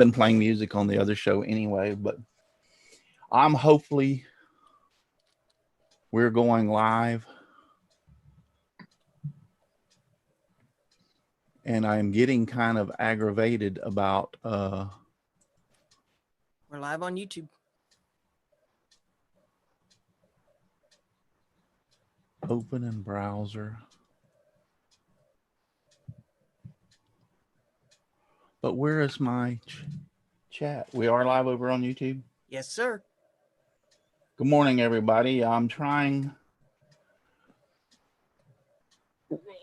been playing music on the other show anyway, but hopefully we're going live. And I'm getting kind of aggravated about we're live on YouTube. Open in browser. But where is my chat? We are live over on YouTube? Yes, sir. Good morning, everybody. I'm trying.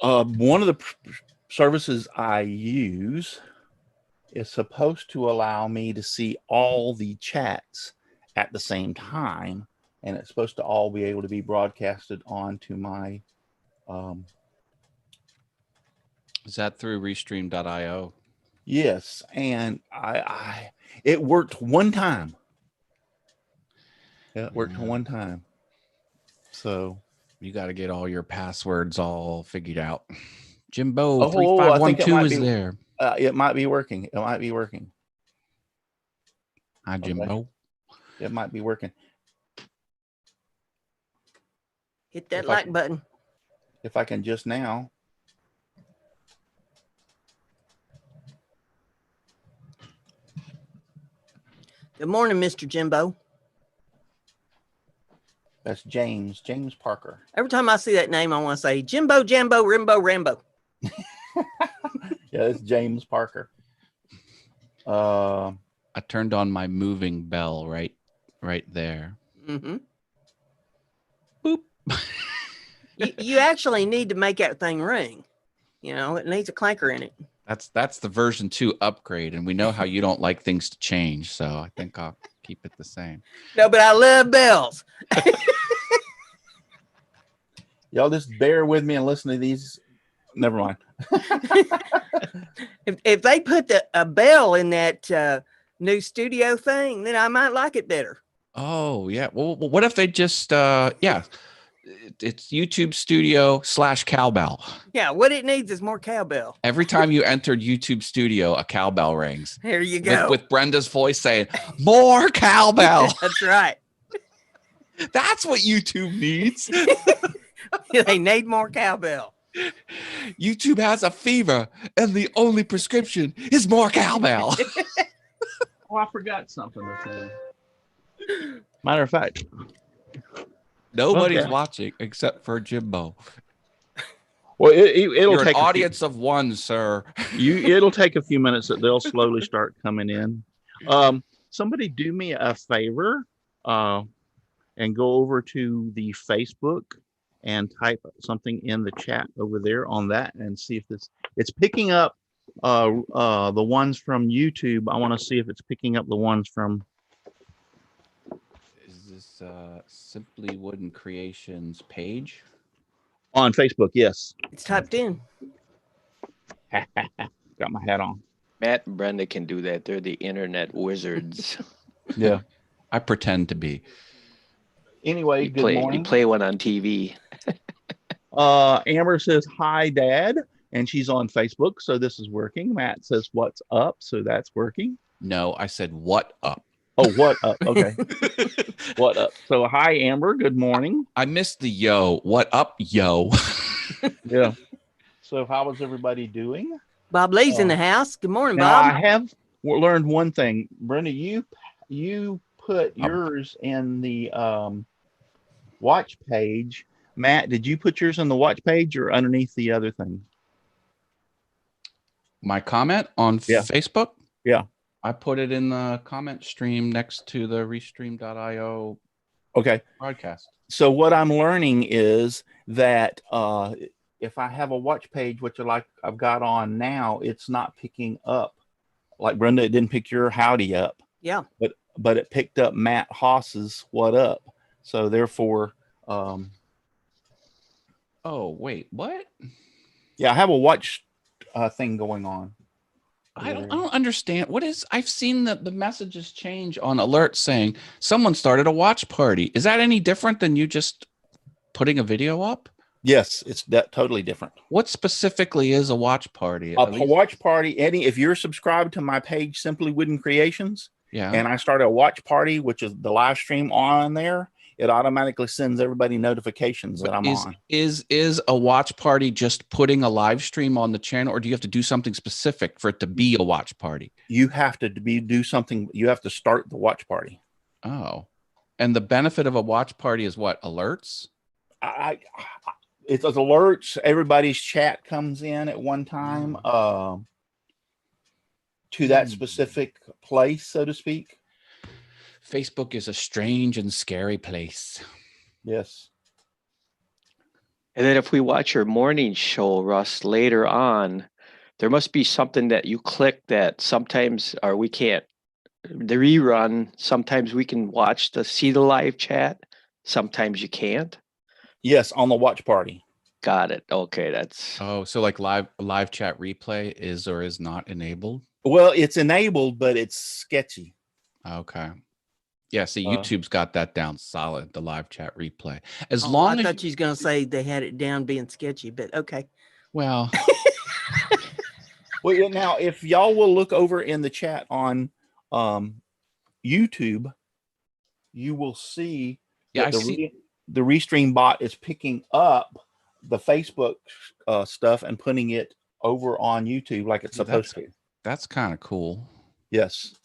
One of the services I use is supposed to allow me to see all the chats at the same time, and it's supposed to all be able to be broadcasted onto my. Is that through restream.io? Yes, and it worked one time. Yeah, it worked one time. So you got to get all your passwords all figured out. Jimbo 3512 is there. It might be working. It might be working. Hi, Jimbo. Okay. It might be working. Hit that like button. If I can just now. Good morning, Mr. Jimbo. That's James Parker. Every time I see that name, I want to say Jimbo, Jambo, Rimbo, Rambo. Yeah, it's James Parker. I turned on my moving bell right there. Mm-hmm. Boop. you actually need to make that thing ring. You know, it needs a clanker in it. That's the version 2 upgrade, and we know how you don't like things to change, so I think I'll keep it the same. No, but I love bells. Y'all just bear with me and listen to these. Never mind. if they put a bell in that new studio thing, then I might like it better. Oh, yeah. Well, what if they just, it's YouTube Studio / cowbell. Yeah, what it needs is more cowbell. Every time you entered YouTube Studio, a cowbell rings. There you go. With Brenda's voice saying, more cowbell. That's right. That's what YouTube needs. They need more cowbell. YouTube has a fever, and the only prescription is more cowbell. Oh, I forgot something. Matter of fact, nobody's watching except for Jimbo. Well, it'll You're take an audience of one, sir. It'll take a few minutes that they'll slowly start coming in. Somebody do me a favor and go over to the Facebook and type something in the chat over there on that and see if it's picking up the ones from YouTube. I want to see if it's picking up the ones from. Is this Simply Wooden Creations page? On Facebook, yes. It's typed in. Got my hat on. Matt and Brenda can do that. They're the internet wizards. Yeah. I pretend to be. Anyway, good morning. You play one on TV. Amber says, hi, Dad. And she's on Facebook, so this is working. Matt says, what's up? So that's working. No, I said, what up? Oh, what up? Okay. What up? So, hi, Amber. Good morning. I missed the yo. What up, yo? Yeah. So, how is everybody doing? Bob Lee's in the house. Good morning, now, Bob. I have learned one thing. Brenda, you put yours in the watch page. Matt, did you put yours on the watch page or underneath the other thing? My comment on Facebook? Yeah. I put it in the comment stream next to the restream.io broadcast. So what I'm learning is that if I have a watch page, which I've got on now, it's not picking up. Like Brenda, it didn't pick your howdy up. Yeah. But it picked up Matt Haas's what up. So therefore, oh wait, what? Yeah, I have a watch thing going on. I don't understand. What is, I've seen the messages change on alerts saying someone started a watch party. Is that any different than you just putting a video up? Yes, it's that totally different. What specifically is a watch party? A watch party, Eddie, if you're subscribed to my page, Simply Wooden Creations, Yeah. and I start a watch party, which is the live stream on there, it automatically sends everybody notifications that I'm on. Is a watch party just putting a live stream on the channel, or do you have to do something specific for it to be a watch party? You have to do something. You have to start the watch party. Oh, and the benefit of a watch party is what? Alerts? It's alerts. Everybody's chat comes in at one time to that specific place, so to speak. Facebook is a strange and scary place. Yes. And then if we watch your morning show, Russ, later on, there must be something that you click that sometimes, or we can't, the rerun, sometimes we can see the live chat. Sometimes you can't. Yes, on the watch party. Got it. Okay, that's. Oh, so like live chat replay is or is not enabled? Well, it's enabled, but it's sketchy. Okay. Yeah, see, YouTube's got that down solid, the live chat replay. As I long as thought she's going to say they had it down being sketchy, but okay. well, Well, now if y'all will look over in the chat on YouTube, you will see yeah, that the Restream bot is picking up the Facebook stuff and putting it over on YouTube like it's supposed to. That's kind of cool. Yes.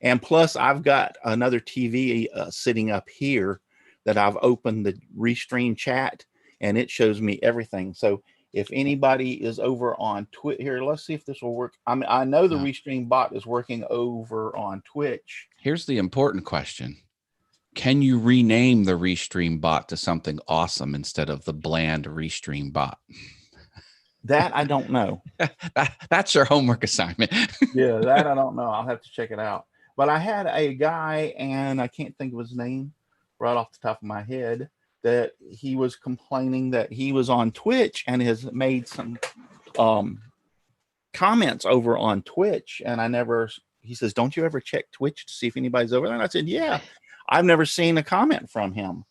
And plus, I've got another TV sitting up here that I've opened the Restream chat, and it shows me everything. So if anybody is over on Twitch, here, let's see if this will work. I mean, I know the Restream bot is working over on Twitch. Here's the important question. Can you rename the Restream bot to something awesome instead of the bland Restream bot? That I don't know. That's your homework assignment. Yeah, that I don't know. I'll have to check it out. But I had a guy, and I can't think of his name right off the top of my head, that he was complaining that he was on Twitch and has made some comments over on Twitch. And he says, don't you ever check Twitch to see if anybody's over there? And I said, yeah, I've never seen a comment from him.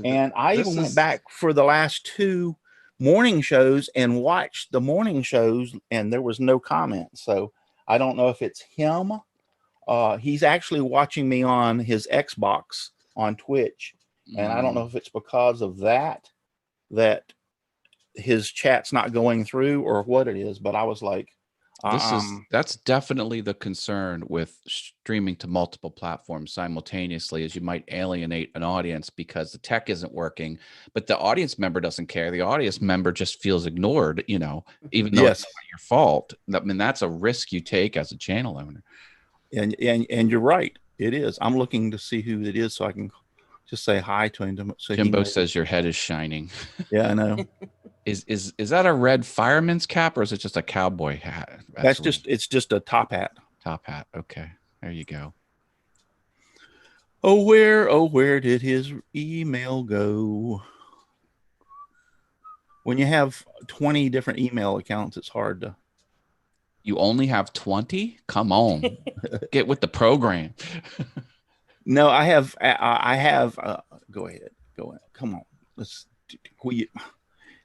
And I even went back for the last 2 morning shows and watched the morning shows, and there was no comment. So I don't know if it's him. He's actually watching me on his Xbox on Twitch, and I don't know if it's because of that his chat's not going through or what it is. But I was like, that's definitely the concern with streaming to multiple platforms simultaneously, is you might alienate an audience because the tech isn't working, but the audience member doesn't care. The audience member just feels ignored, even though it's not your fault. I mean, that's a risk you take as a channel owner. And you're right. It is. I'm looking to see who it is so I can just say hi to him. So Jimbo says your head is shining. Yeah, I know. Is that a red fireman's cap, or is it just a cowboy hat? It's just a top hat. Top hat. Okay. There you go. Oh, where did his email go? When you have 20 different email accounts, it's hard to. You only have 20? Come on. Get with the program. No, I have go ahead. Come on.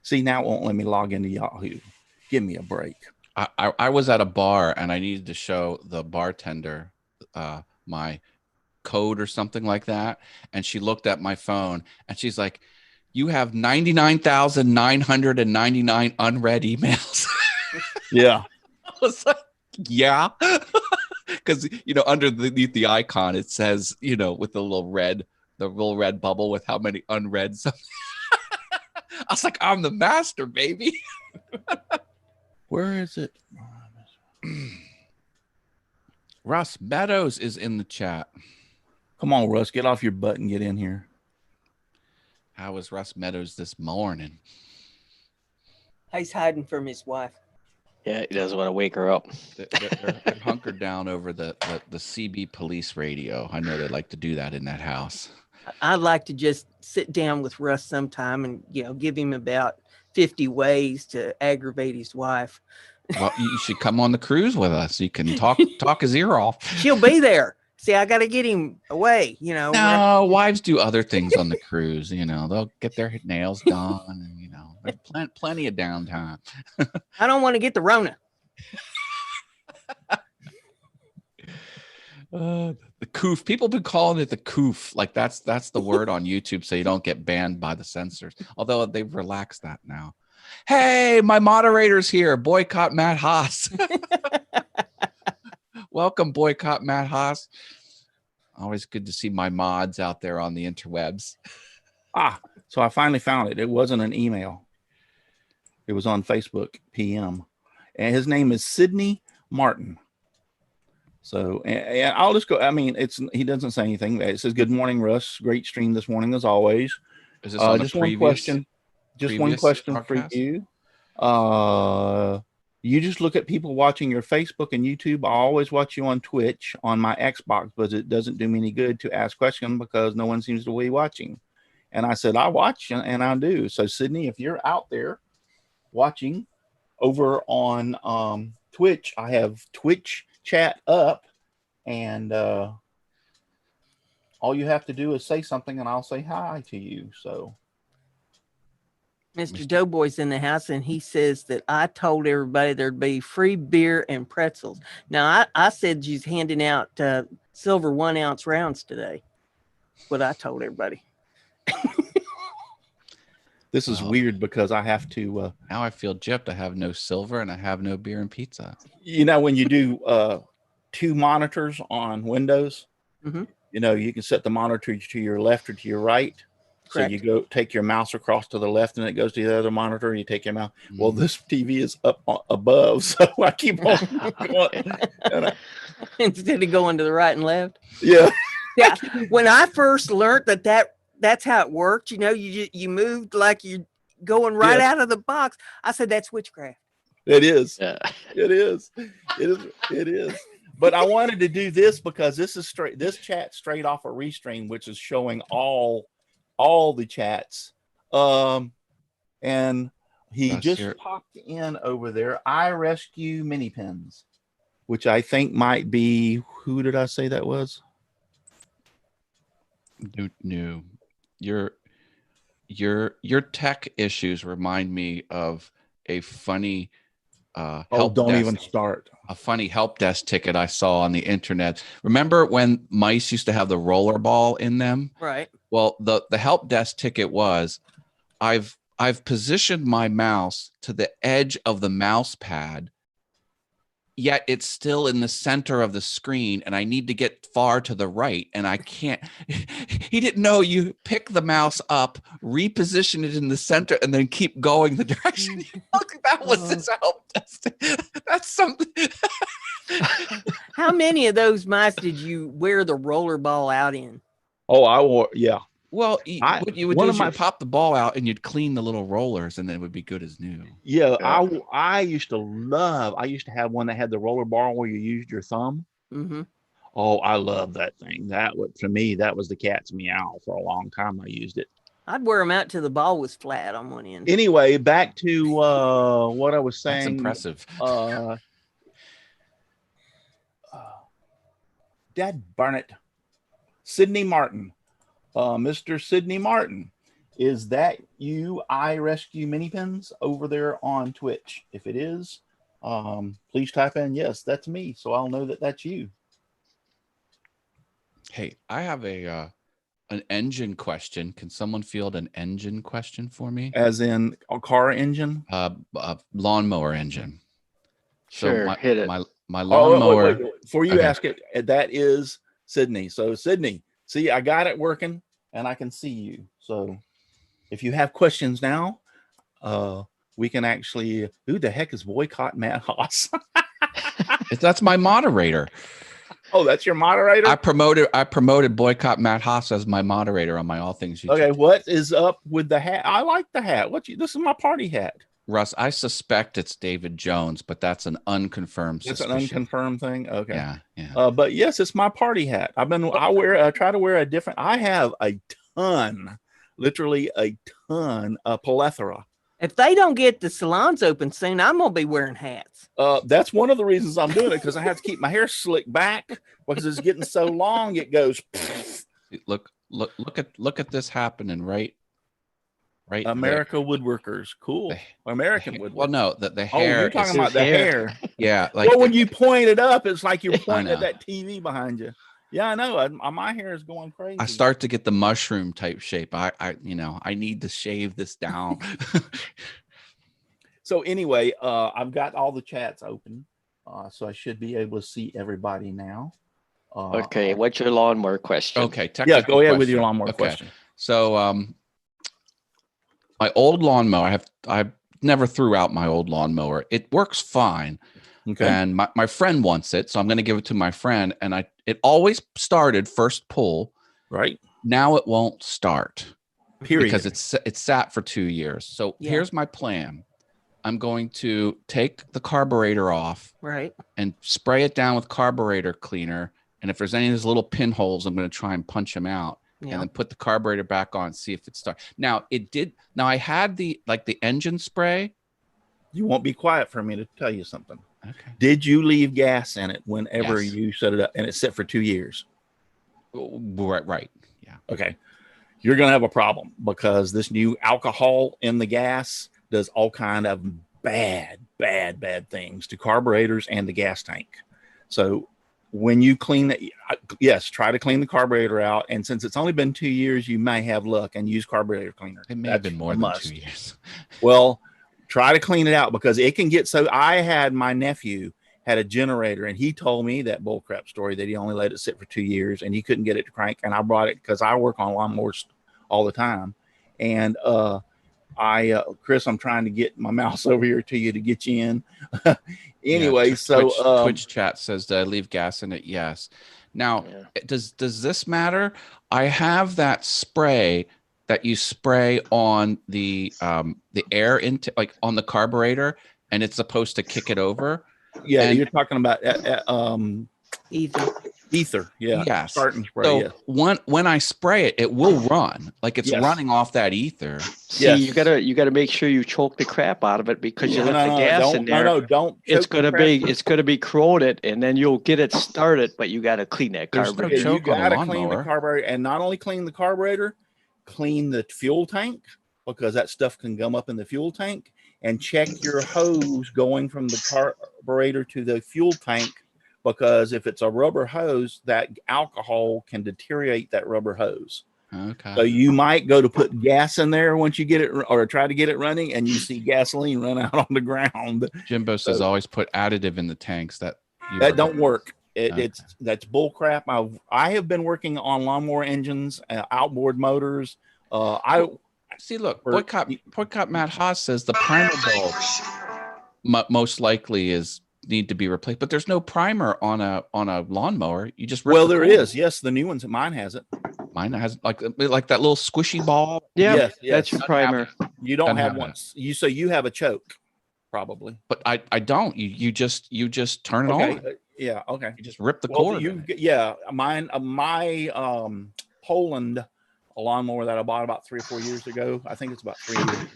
See, now it won't let me log into Yahoo. Give me a break. I was at a bar and I needed to show the bartender my code or something like that. And she looked at my phone and she's like, you have 99,999 unread emails. Yeah. I was like, yeah. Because, underneath the icon, it says, with the little red bubble with how many unread. I was like, I'm the master, baby. Where is it? Russ Meadows is in the chat. Come on, Russ, get off your butt and get in here. How was Russ Meadows this morning? He's hiding from his wife. Yeah, he doesn't want to wake her up. They're hunkered down over the CB police radio. I know they like to do that in that house. I'd like to just sit down with Russ sometime and, give him about 50 ways to aggravate his wife. Well, you should come on the cruise with us. You can talk his ear off. She'll be there. See, I got to get him away, No, wives do other things on the cruise. They'll get their nails done and, Plenty of downtime. I don't want to get the Rona. The coof. People have been calling it the coof. Like that's the word on YouTube, so you don't get banned by the censors. Although they've relaxed that now. Hey, my moderator's here. Boycott Matt Haas. Welcome, Boycott Matt Haas. Always good to see my mods out there on the interwebs. So I finally found it. It wasn't an email. It was on Facebook PM. And his name is Sidney Martin. So, and I'll just go. I mean, he doesn't say anything. It says, "Good morning, Russ. Great stream this morning as always." Is this on just a one question? Just one question broadcast? for you. You just look at people watching your Facebook and YouTube. I always watch you on Twitch on my Xbox, but it doesn't do me any good to ask questions because no one seems to be watching. And I said, I watch and I do. So Sydney, if you're out there watching over on Twitch, I have Twitch chat up, and all you have to do is say something and I'll say hi to you. So Mr. Doughboy's in the house, and he says that I told everybody there'd be free beer and pretzels. Now, I said she's handing out silver 1 ounce rounds today. What I told everybody. this is weird because I have to. Now I feel gypped. I have no silver and I have no beer and pizza. You know, when you do 2 monitors on Windows, Mm-hmm. you know, you can set the monitor to your left or to your right. Correct. So you go take your mouse across to the left and it goes to the other monitor. You take your mouse. Well, this TV is up above, so I keep on going. Instead of going to the right and left. Yeah. Yeah. When I first learned that's how it worked, you know, you moved like you're going right out of the box. I said, that's witchcraft. It is. Yeah. It is. It is. But I wanted to do this because this chat straight off a restream, which is showing all the chats. And he popped in over there. I rescue mini pins, which I think might be, who did I say that was? No. Your tech issues remind me of a funny even start. A funny help desk ticket I saw on the internet. Remember when mice used to have the roller ball in them? Right. Well, the help desk ticket was, I've positioned my mouse to the edge of the mouse pad, yet it's still in the center of the screen and I need to get far to the right and I can't. He didn't know you pick the mouse up, reposition it in the center, and then keep going the direction. That was his help desk. That's something. How many of those mice did you wear the roller ball out in? Oh, I wore, yeah. Well, what you would do is you'd pop the ball out and you'd clean the little rollers and then it would be good as new. Yeah, I used to have one that had the roller ball where you used your thumb. Mm-hmm. Oh, I love that thing. That was, to me, that was the cat's meow for a long time. I used it. I'd wear them out till the ball was flat on one end. Anyway, back to what I was saying. That's impressive. Dad Barnett, Sidney Martin. Mr. Sidney Martin, is that you? I rescue mini pins over there on Twitch. If it is, please type in yes, that's me, so I'll know that that's you. Hey, I have an engine question. Can someone field an engine question for me? As in a car engine? A lawnmower engine. Sure, so hit it. My lawnmower. Wait. Before you ask it, that is Sydney. So Sydney, see, I got it working and I can see you. So if you have questions now, we can actually, who the heck is Boycott Matt Haas? That's my moderator. Oh, that's your moderator? I promoted Boycott Matt Haas as my moderator on my All Things YouTube. Okay, what is up with the hat? I like the hat. This is my party hat. Russ, I suspect it's David Jones, but that's an unconfirmed suspicion. It's an unconfirmed thing? Okay. Yeah. But yes, it's my party hat. I try to wear a different, I have a ton, literally a ton, a plethora. If they don't get the salons open soon, I'm going to be wearing hats. That's one of the reasons I'm doing it, because I have to keep my hair slicked back because it's getting so long, it goes. Look at this happening right right? America Woodworkers. Cool. American Woodworkers. Well, no, the Oh, hair. you're talking is, about the hair. yeah, like Well, when you point it up, it's like you're I pointing at know. that TV behind you. Yeah, I know. My hair is going crazy. I start to get the mushroom type shape. I need to shave this down. So anyway, I've got all the chats open, so I should be able to see everybody now. Okay, what's your lawnmower question? Okay, Yeah, go ahead with your question. lawnmower Okay. question. So, my old lawnmower, I never threw out my old lawnmower. It works fine. Okay. And my friend wants it, so I'm going to give it to my friend. And it always started first pull. Right. Now it won't start. Period. Because it's sat for 2 years. So here's my plan. I'm going to take the carburetor off, Right, and spray it down with carburetor cleaner. And if there's any of those little pinholes, I'm going to try and punch them out, and then put the carburetor back on, see if it starts. Now it did. Now I had the engine spray. You won't be quiet for me to tell you something. Okay. Did you leave gas in it whenever Yes. you set it up, and it set for 2 years? Right. Yeah. Okay. You're going to have a problem because this new alcohol in the gas does all kind of bad things to carburetors and the gas tank. So when you clean it, yes, try to clean the carburetor out. And since it's only been 2 years, you may have luck and use carburetor cleaner. It may have been more than 2 years. Well, try to clean it out because it can get so. I had my nephew had a generator and he told me that bullcrap story that he only let it sit for 2 years and he couldn't get it to crank. And I brought it because I work on lawnmowers all the time. And Chris, I'm trying to get my mouse over here to you to get you in. Anyway, so Twitch chat says, "Did I leave gas in it?" Yes. Now, does this matter? I have that spray that you spray on the air into like on the carburetor, and it's supposed to kick it over. Yeah, and you're talking about ether. Yeah. Yes. Starting spray. So yes. when I spray it, it will run like it's running off that ether. See, you gotta make sure you choke the crap out of it because you let the gas in there. Don't. It's gonna be corroded, and then you'll get it started, but you gotta clean that carburetor. You gotta clean the carburetor, and not only clean the carburetor, clean the fuel tank because that stuff can gum up in the fuel tank. And check your hose going from the carburetor to the fuel tank. Because if it's a rubber hose, that alcohol can deteriorate that rubber hose. Okay. So you might go to put gas in there once you get it, or try to get it running, and you see gasoline run out on the ground. Jimbo says always put additive in the tanks. That don't work. That's bull crap. I have been working on lawnmower engines, outboard motors. See, look, Boycott Matt Haas says the primer bulb most likely need to be replaced, but there's no primer on a lawnmower. You just there is. Yes, the new ones. Mine has it. Mine has like that little squishy ball. Yeah, yes. That's your primer. You don't have one. You have a choke, probably. But I don't. You just turn it on. Yeah. Okay. You just rip the cord. My Poland lawnmower that I bought about 3 or 4 years ago. I think it's about 3 years.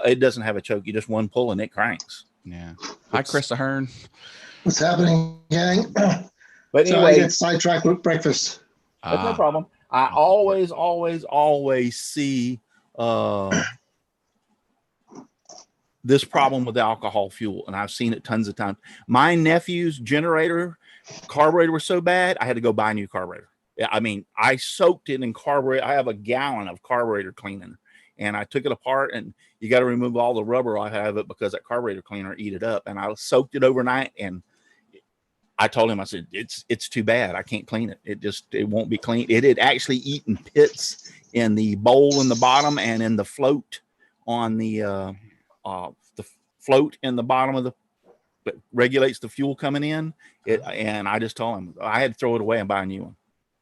It doesn't have a choke. You just one pull and it cranks. Yeah. Hi, Chris Ahern. What's happening, gang? But so anyway, I get sidetracked with breakfast. That's no problem. I always see this problem with alcohol fuel, and I've seen it tons of times. My nephew's carburetor was so bad, I had to go buy a new carburetor. I mean, I soaked it in carburetor. I have a gallon of carburetor cleaning, and I took it apart, and you got to remove all the rubber I have it because that carburetor cleaner eat it up. And I soaked it overnight, and I told him, I said, it's too bad. I can't clean it. It won't be clean. It had actually eaten pits in the bowl in the bottom and in the float on the float in the bottom of that regulates the fuel coming in. And I just told him I had to throw it away and buy a new one.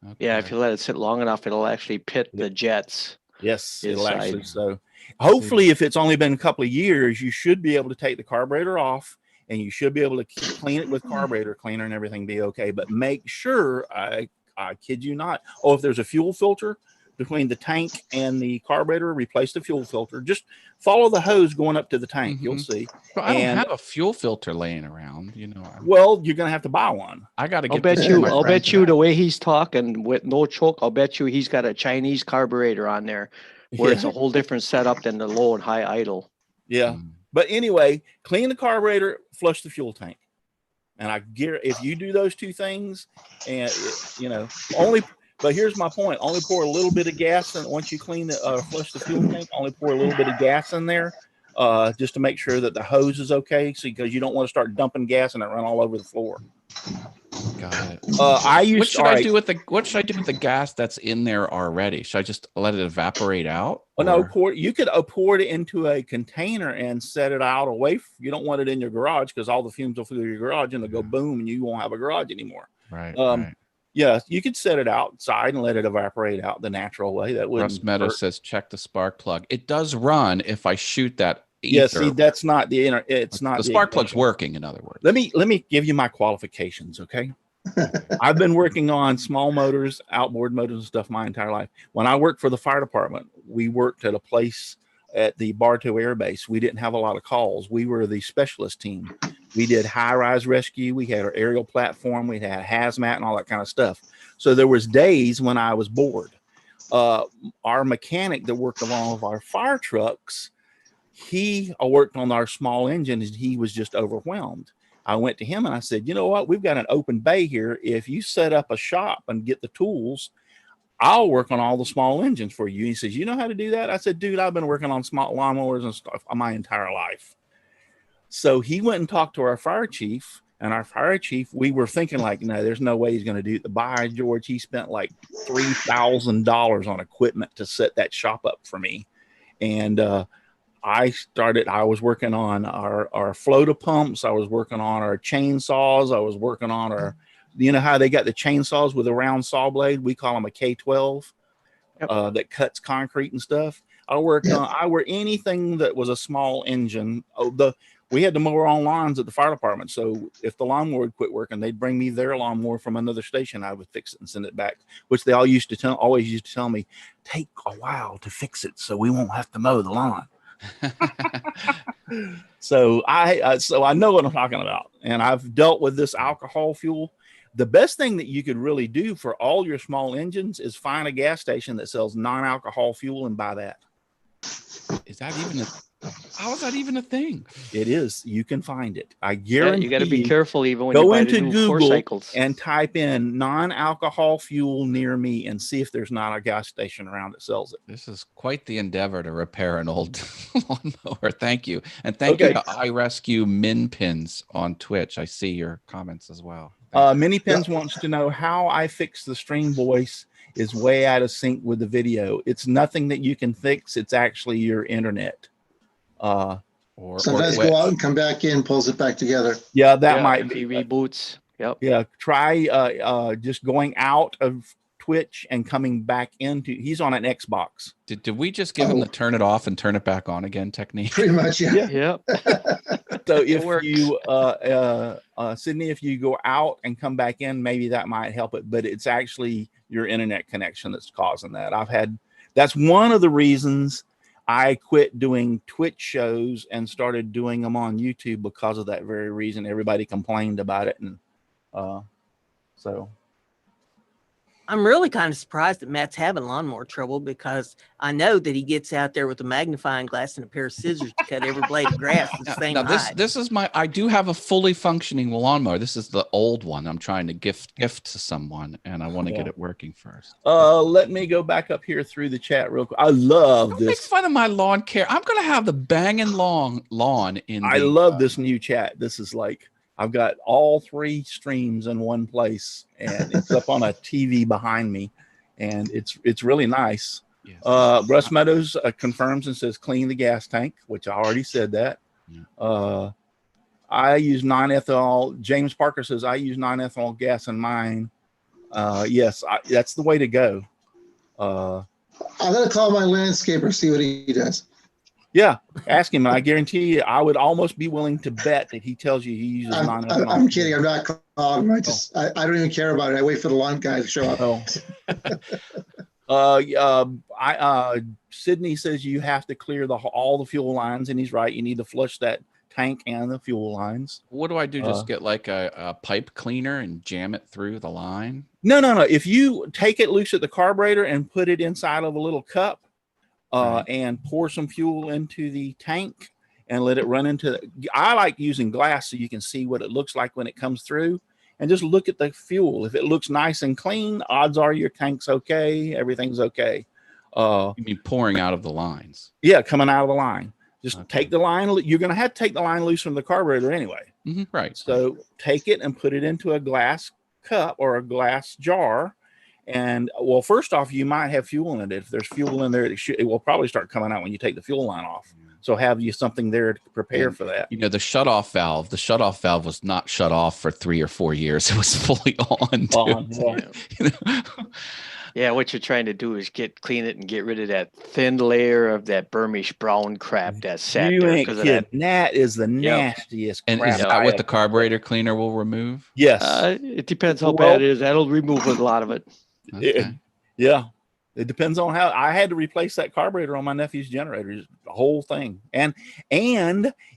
Okay. Yeah, if you let it sit long enough, it'll actually pit the jets. Yes, it'll actually. So hopefully, if it's only been a couple of years, you should be able to take the carburetor off, and you should be able to clean it with carburetor cleaner and everything be okay. But make sure, I kid you not, if there's a fuel filter between the tank and the carburetor, replace the fuel filter. Just follow the hose going up to the tank. Mm-hmm. You'll see. But I don't have a fuel filter laying around, Well, you're gonna have to buy one. I gotta I'll bet you the way he's talking with no choke, I'll bet you he's got a Chinese carburetor on there where it's Yeah. a whole different setup than the low and high idle. Yeah. Mm. But anyway, clean the carburetor, flush the fuel tank. And I guarantee if you do those two things, and only. But here's my point: only pour a little bit of gas, and once you clean the flush the fuel tank, only pour a little bit of gas in there, just to make sure that the hose is okay. So because you don't want to start dumping gas and it run all over the floor. Got it. What should I do with the gas that's in there already? Should I just let it evaporate out? Oh no, or- you could pour it into a container and set it out away. You don't want it in your garage because all the fumes will fill your garage and they'll go boom and you won't have a garage anymore. Right. Right. Yeah, you could set it outside and let it evaporate out the natural way. That wouldn't. Russ Meadows says check the spark plug. It does run if I shoot that ether. Yeah, see, that's not the inner. It's not the spark plug's working. In other words, let me give you my qualifications, okay? I've been working on small motors, outboard motors and stuff my entire life. When I worked for the fire department, we worked at a place at the Bartow Air Base. We didn't have a lot of calls. We were the specialist team. We did high-rise rescue. We had our aerial platform. We had hazmat and all that kind of stuff. So there was days when I was bored. Our mechanic that worked along with our fire trucks, he worked on our small engine and he was just overwhelmed. I went to him and I said, you know what? We've got an open bay here. If you set up a shop and get the tools, I'll work on all the small engines for you. He says, you know how to do that? I said, dude, I've been working on small lawnmowers and stuff my entire life. So he went and talked to our fire chief, and our fire chief, we were thinking like, no, there's no way he's going to do it. By George, he spent like $3,000 on equipment to set that shop up for me. And, I was working on our floater pumps. I was working on our chainsaws. I was working on our, you know how they got the chainsaws with a round saw blade? We call them a K12 that cuts concrete and stuff. I worked anything that was a small engine. We had to mow our own lawns at the fire department. So if the lawnmower would quit working, they'd bring me their lawnmower from another station. I would fix it and send it back, which they always used to tell me, take a while to fix it so we won't have to mow the lawn. So I know what I'm talking about, and I've dealt with this alcohol fuel. The best thing that you could really do for all your small engines is find a gas station that sells non-alcohol fuel and buy that. How is that even a thing? It is. You can find it. I guarantee. You got to be careful even when go you buy into the new Google cycles. and type in non-alcohol fuel near me and see if there's not a gas station around that sells it. This is quite the endeavor to repair an old lawnmower. Thank you. And thank you to iRescue Min Pins on Twitch. I see your comments as well. Mini Pins wants to know how I fix the stream voice is way out of sync with the video. It's nothing that you can fix. It's actually your internet. Sometimes go out and come back in, pulls it back together. Yeah, that might be reboots. Yep. Yeah, try just going out of Twitch and coming back into. He's on an Xbox. Did we just give him the turn it off and turn it back on again technique? Pretty much, yeah. Yep. So if you Sydney, if you go out and come back in, maybe that might help it. But it's actually your internet connection that's causing that. That's one of the reasons I quit doing Twitch shows and started doing them on YouTube because of that very reason. Everybody complained about it. And so I'm really kind of surprised that Matt's having lawnmower trouble, because I know that he gets out there with a magnifying glass and a pair of scissors to cut every blade of grass the same height. This is I do have a fully functioning lawnmower. This is the old one I'm trying to gift to someone, and I want to get it working first. Let me go back up here through the chat real quick. I love Don't this. make fun of my lawn care. I'm going to have the banging lawn in I love this new chat. This is like, I've got all three streams in one place, and it's up on a TV behind me, and it's really nice. Yes. Russ Meadows confirms and says clean the gas tank, which I already said that. Yeah. I use non-ethanol. James Parker says I use non-ethanol gas in mine. Yes, that's the way to go. I'm gonna call my landscaper, see what he does. Yeah, ask him. And I guarantee you, I would almost be willing to bet that he tells you he uses non-ethanol. I'm kidding. I'm not calling him. I don't even care about it. I wait for the lawn guy to show up. Sydney says you have to clear all the fuel lines, and he's right. You need to flush that tank and the fuel lines. What do I do? Just get like a pipe cleaner and jam it through the line? No. If you take it loose at the carburetor and put it inside of a little cup, Right. and pour some fuel into the tank and let it run into I like using glass so you can see what it looks like when it comes through, and just look at the fuel. If it looks nice and clean, odds are your tank's okay, everything's okay. You mean pouring out of the lines? Yeah, coming out of the line. Just Okay. take the line. You're going to have to take the line loose from the carburetor anyway. Right. So take it and put it into a glass cup or a glass jar. And well, first off, you might have fuel in it. If there's fuel in there, it will probably start coming out when you take the fuel line off. So have you something there to prepare for that. You know, the shutoff valve was not shut off for 3 or 4 years. It was fully on. Yeah. Yeah, what you're trying to do is clean it and get rid of that thin layer of that Burmish brown crap that sat You there ain't because of that. kidding. That is the nastiest And crap. is that what the carburetor cleaner will remove? Yes. It depends how bad it is. That'll remove a lot of it. Okay. Yeah. It depends on how. I had to replace that carburetor on my nephew's generator, just the whole thing. And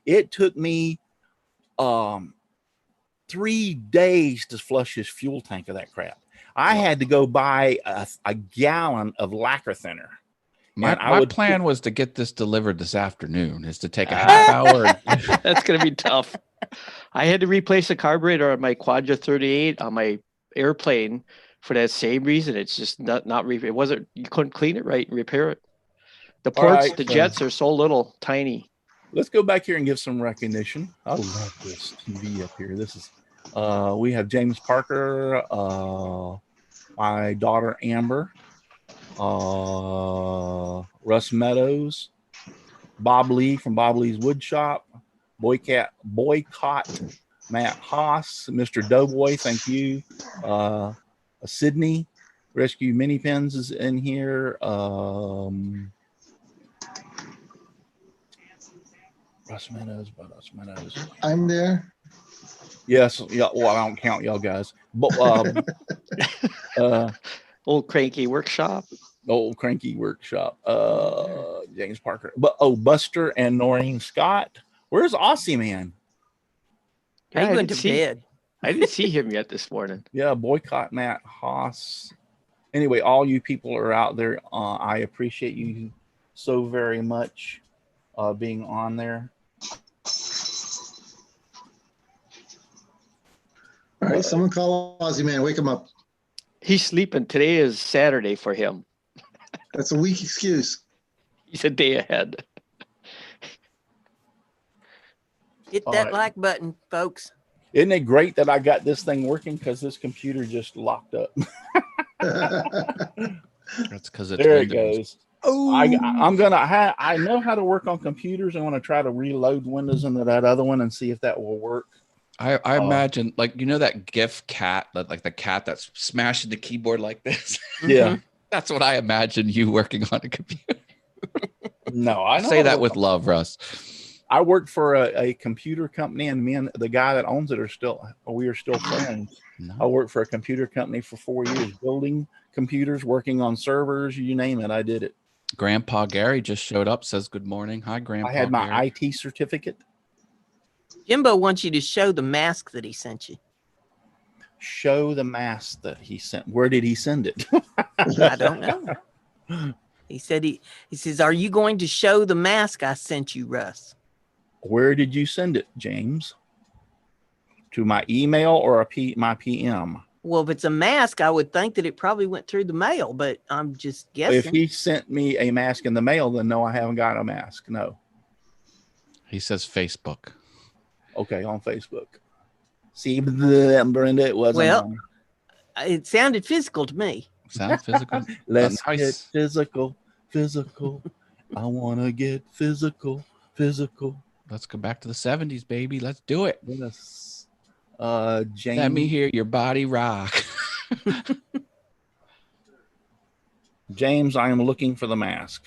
it took me 3 days to flush his fuel tank of that crap. I had to go buy a gallon of lacquer thinner. My plan was to get this delivered this afternoon, is to take a half hour. That's going to be tough. I had to replace the carburetor on my Quadra 38 on my airplane for that same reason. It's just not it wasn't, you couldn't clean it right and repair it. The ports, the jets are so little, tiny. Let's go back here and give some recognition. I love this TV up here. This is we have James Parker, my daughter Amber, Russ Meadows, Bob Lee from Bob Lee's Wood Shop, Boycott, Matt Haas, Mr. Doughboy, thank you. Sydney Rescue Mini Pens is in here. Russ Meadows. I'm there. Yes, yeah. Well, I don't count y'all guys, but Old Cranky Workshop. James Parker, but Buster and Noreen Scott. Where's Aussie Man? He went to bed. I didn't see him yet this morning. Yeah, Boycott, Matt Haas. Anyway, all you people are out there. I appreciate you so very much being on there. All right, someone call Aussie Man. Wake him up. He's sleeping. Today is Saturday for him. That's a weak excuse. He's a day ahead. Hit that like button, folks. Isn't it great that I got this thing working, because this computer just locked up? That's because it's there Windows. It goes. Oh, I know how to work on computers. I want to try to reload Windows into that other one and see if that will work. I imagine, like, you know, that GIF cat, like the cat that's smashing the keyboard like this. Yeah. That's what I imagine you working on a computer. No, I say that with love, Russ. I worked for a computer company, and me and the guy that owns it are still friends. No. I worked for a computer company for 4 years, building computers, working on servers, you name it. I did it. Grandpa Gary just showed up, says good morning. Hi, Grandpa. I had my Gary. IT certificate. Jimbo wants you to show the mask that he sent you. Show the mask that he sent. Where did he send it? I don't know. He said he says, "Are you going to show the mask I sent you, Russ?" Where did you send it, James? To my email or my PM? Well, if it's a mask, I would think that it probably went through the mail, but I'm just guessing. If he sent me a mask in the mail, then no, I haven't got a mask. No. He says Facebook. Okay, on Facebook. See, Brenda, it wasn't. Well, it sounded physical to me. Sound physical? Let's get physical. I want to get physical. Let's go back to the 70s, baby. Let's do it. Yes. James. Let me hear your body rock. James, I am looking for the mask.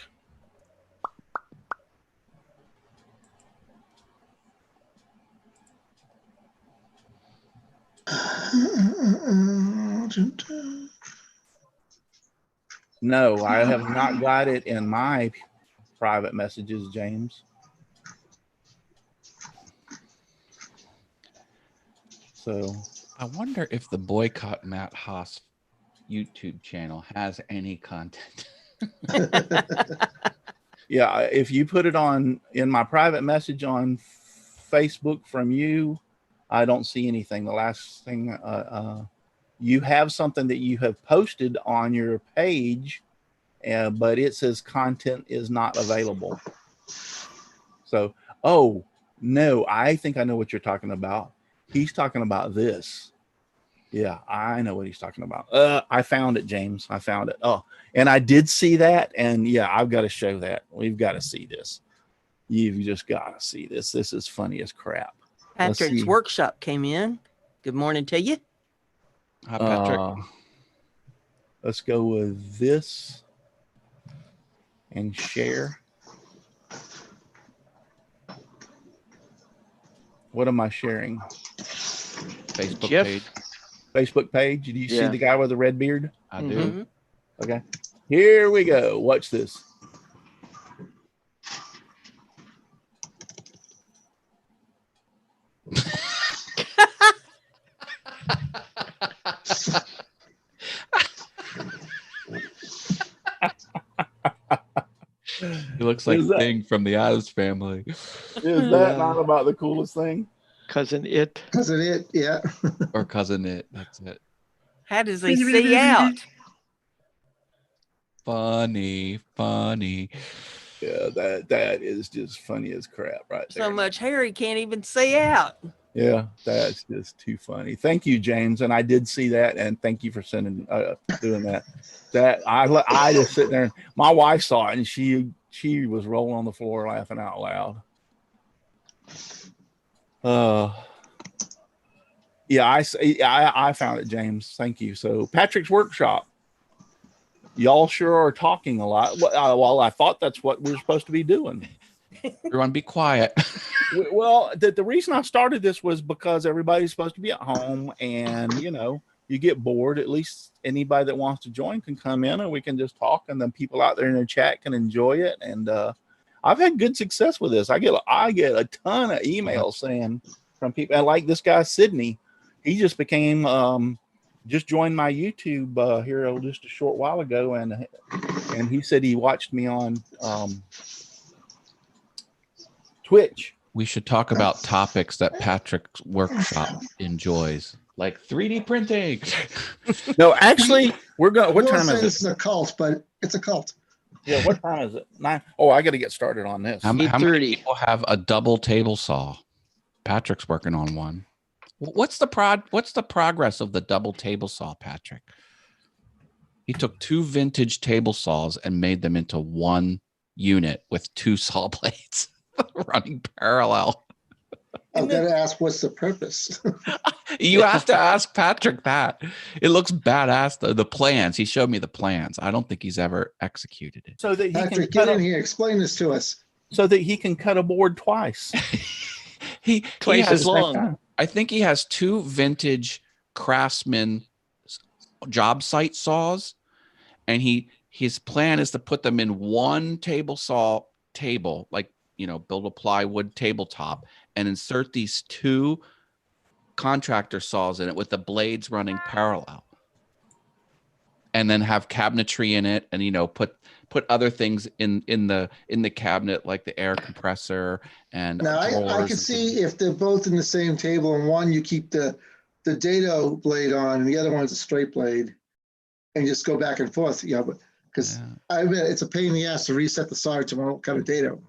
No, I have not got it in my private messages, James. So I wonder if the Boycott Matt Haas YouTube channel has any content. Yeah, if you put it on in my private message on Facebook from you, I don't see anything. The last thing you have something that you have posted on your page, but it says content is not available. So, oh no, I think I know what you're talking about. He's talking about this. Yeah, I know what he's talking about. I found it, James. I found it. Oh, and I did see that. And yeah, I've got to show that. We've got to see this. You've just got to see this. This is funny as crap. Let's Patrick's see. workshop came in. Good morning to you. Hi, Patrick. Let's go with this and share. What am I sharing? Facebook Jeff? page. Facebook page. Do you see Yeah. the guy with the red beard? I do. Okay. Here we go. Watch this. He looks like Is that- Thing from the Addams Family. Is that not about the coolest thing? Cousin It. Because of it, yeah. Or Cousin It. That's it. How does he see out? Funny. Yeah, that is just funny as crap right there. So much hair he can't even see out. Yeah, that's just too funny. Thank you, James, and I did see that, and thank you for sending doing that. That I just sitting there. My wife saw it, and she was rolling on the floor laughing out loud. Yeah, I found it, James. Thank you. So Patrick's workshop. Y'all sure are talking a lot. Well, I thought that's what we're supposed to be doing. Everyone be quiet. Well, the reason I started this was because everybody's supposed to be at home, and you get bored. At least anybody that wants to join can come in, and we can just talk, and then people out there in the chat can enjoy it. And I've had good success with this. I get a ton of emails saying from people, and like this guy Sydney, he just became just joined my YouTube here just a short while ago, and he said he watched me on Twitch. We should talk about topics that Patrick's workshop enjoys, like 3D printing. No, actually, we're going. What We'll time say is this is it? a cult, but it's a cult. Yeah, what time is it? 9. Oh, I got to get started on this. How many 8:30. people have a double table saw? Patrick's working on one. What's the progress of the double table saw, Patrick? He took 2 vintage table saws and made them into one unit with 2 saw blades running parallel. I've got to ask, what's the purpose? You have to ask Patrick that. It looks badass. The plans. He showed me the plans. I don't think he's ever executed it. So that he Patrick, can get in here. Explain this to us. so that he can cut a board twice. He Twice has as long. I think he has 2 vintage Craftsman job site saws, and his plan is to put them in one table saw table, like build a plywood tabletop, and insert these 2 contractor saws in it with the blades running parallel, and then have cabinetry in it, and put other things in the cabinet, like the air compressor and Now, I drawers can and see things. if they're both in the same table and one you keep the dado blade on and the other one's a straight blade and just go back and forth, but because Yeah. I admit it's a pain in the ass to reset the saw to won't cut a dado.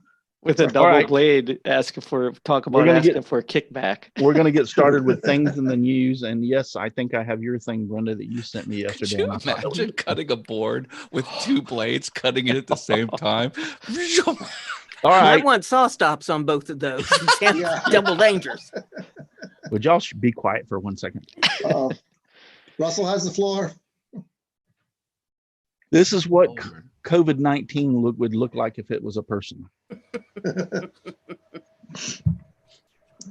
With a All double right. blade, asking for a kickback. We're going to get started with things in the news. And yes, I think I have your thing, Brenda, that you sent me Could yesterday. you and I thought that was- imagine cutting a board with 2 blades, cutting it at the same time? All I right. want saw stops on both of those. It sounds Yeah. double dangerous. Would y'all be quiet for 1 second? Russell has the floor. This is what COVID-19 would look like if it was a person.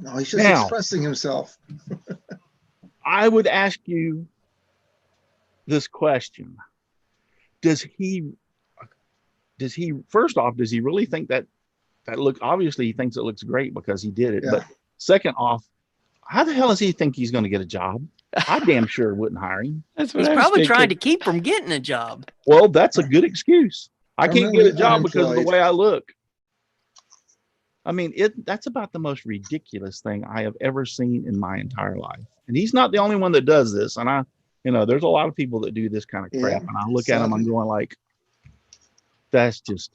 No, he's just Now. expressing himself. I would ask you this question. Does he first off, does he really think that look, obviously he thinks it looks great because he did it. Yeah. But second off, how the hell does he think he's going to get a job? I damn sure wouldn't hire him. That's what He's I was probably trying to thinking. keep from getting a job. Well, that's a good excuse. I can't get a Permanently job because of the unemployed. way I look. I mean, that's about the most ridiculous thing I have ever seen in my entire life. And he's not the only one that does this. And there's a lot of people that do this kind of crap. Yeah, And I look at them, I'm going like, that's just.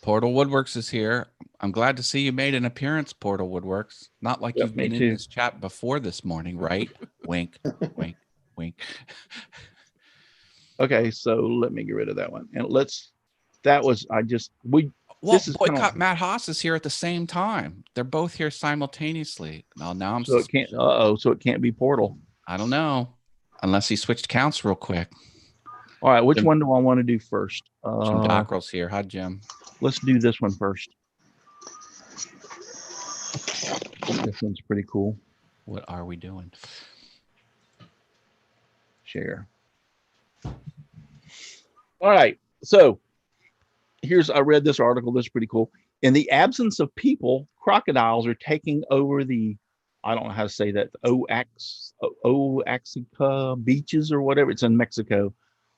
Portal Woodworks is here. I'm glad to see you made an appearance, Portal Woodworks. Not like Yep, you've me been too. in this chat before this morning, right? Wink, wink, wink. Okay, so let me get rid of that one. And Well, this is kinda Boycott like, Matt Haas is here at the same time. They're both here simultaneously. Now I'm so it can't, so it can't be Portal. I don't know. Unless he switched counts real quick. All right, which Jim- one do I want to do first? Jim Dockrell's here. Hi, Jim. Let's do this one first. This one's pretty cool. What are we doing? Share. All right. So I read this article. This is pretty cool. In the absence of people, crocodiles are taking over I don't know how to say that, Oaxaca beaches or whatever. It's in Mexico.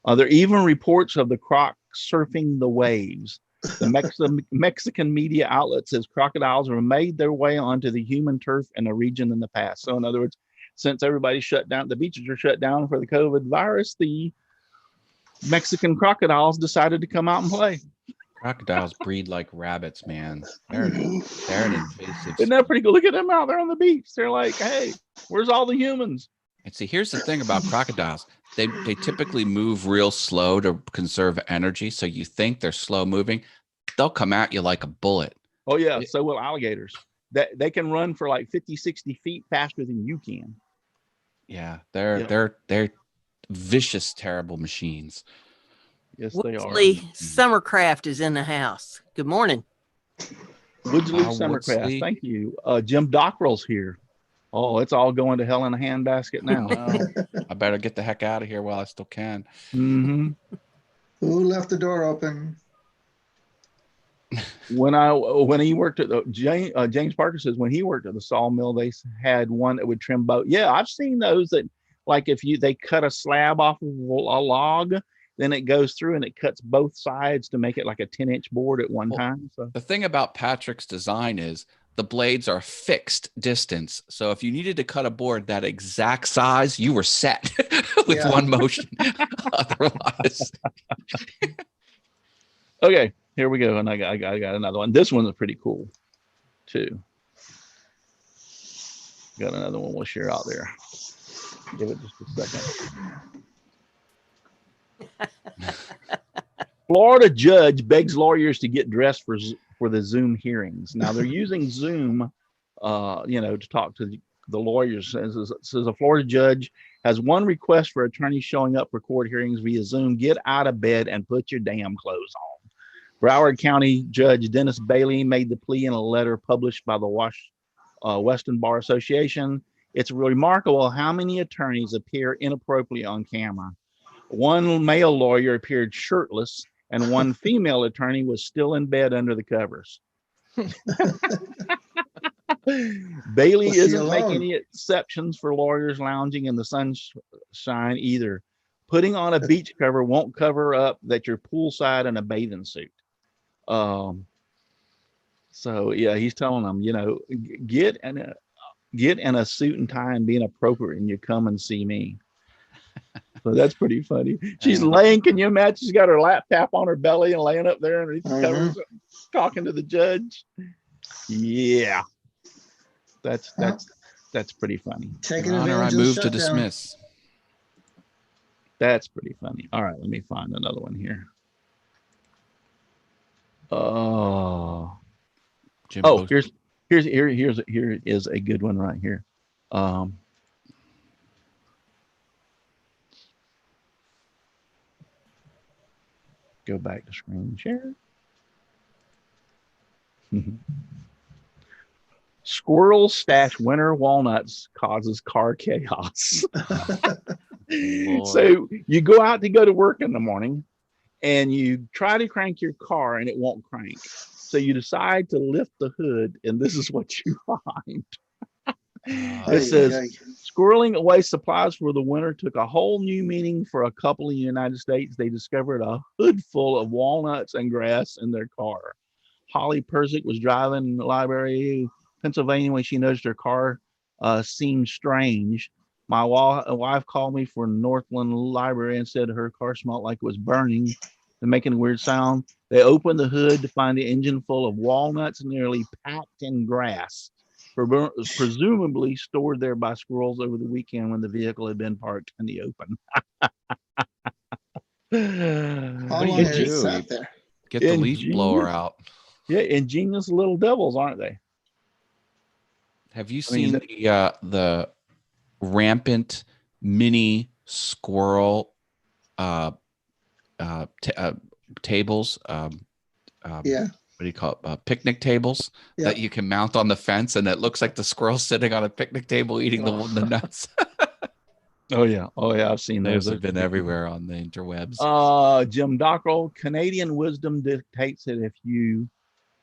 There are even reports of the croc surfing the waves. The Mexican media outlet says crocodiles have made their way onto the human turf in the region in the past. So in other words, since everybody shut down, the beaches are shut down for the COVID virus, the Mexican crocodiles decided to come out and play. Crocodiles breed like rabbits, man. They're an invasive. Isn't that pretty cool? Look at them out there on the beach. They're like, hey, where's all the humans? And see, here's the thing about crocodiles. They typically move real slow to conserve energy. So you think they're slow moving. They'll come at you like a bullet. Oh, yeah. So will alligators. They can run for like 50, 60 feet faster than you can. Yeah, they're vicious, terrible machines. Yes, they are. Woodsley Summercraft is in the house. Good morning. Woodsley Wow, Summercraft. Woodsley. Thank you. Jim Dockrell's here. Oh, it's all going to hell in a handbasket now. Well, I better get the heck out of here while I still can. Mm-hmm. Who left the door open? When he worked at James Parker says when he worked at the sawmill, they had one that would trim both. Yeah, I've seen those that, like, if they cut a slab off of a log, then it goes through and it cuts both sides to make it like a 10-inch board at one time. So The thing about Patrick's design is the blades are fixed distance. So if you needed to cut a board that exact size, you were set with Yeah. one motion. Otherwise, okay, here we go, and I got another one. This one is pretty cool too. Got another one we'll share out there. Give it just a second. Florida judge begs lawyers to get dressed for the Zoom hearings. Now they're using Zoom, to talk to the lawyers. Says a Florida judge has one request for attorneys showing up for court hearings via Zoom: get out of bed and put your damn clothes on. Broward County Judge Dennis Bailey made the plea in a letter published by the Western Bar Association. It's remarkable how many attorneys appear inappropriately on camera. One male lawyer appeared shirtless, and one female attorney was still in bed under the covers. Bailey Was she isn't alone? making any exceptions for lawyers lounging in the sunshine either. Putting on a beach cover won't cover up that you're poolside in a bathing suit. So yeah, he's telling them, get in a suit and tie and be inappropriate, and you come and see me. So that's pretty funny. She's laying. Can you imagine? She's got her laptop on her belly and laying up there underneath the covers, talking to the judge. Yeah, that's pretty funny. Taking Your Honor, I advantage of the move to shutdown. dismiss. That's pretty funny. All right, let me find another one here. Oh, Jim here is a good one right here. Go back to screen share. Squirrels stash winter walnuts causes car chaos. So you go out to go to work in the morning and you try to crank your car and it won't crank. So you decide to lift the hood, and this is what you find. It says, Ay. squirreling away supplies for the winter took a whole new meaning for a couple in the United States. They discovered a hood full of walnuts and grass in their car. Holly Persick was driving in the library, Pennsylvania, when she noticed her car seemed strange. My wife called me from Northland Library and said her car smelled like it was burning and making a weird sound. They opened the hood to find the engine full of walnuts nearly packed in grass, presumably stored there by squirrels over the weekend when the vehicle had been parked in the open. How What do long you had it do? sat there? Get the leaf blower out. Yeah, ingenious little devils, aren't they? Have you I mean, seen the rampant mini squirrel tables? Yeah. What do you call it? Picnic tables Yeah. that you can mount on the fence, and it looks like the squirrel sitting on a picnic table eating the nuts. Oh yeah, I've seen those. Those have been everywhere on the interwebs. Jim Dockrell, Canadian wisdom dictates that if you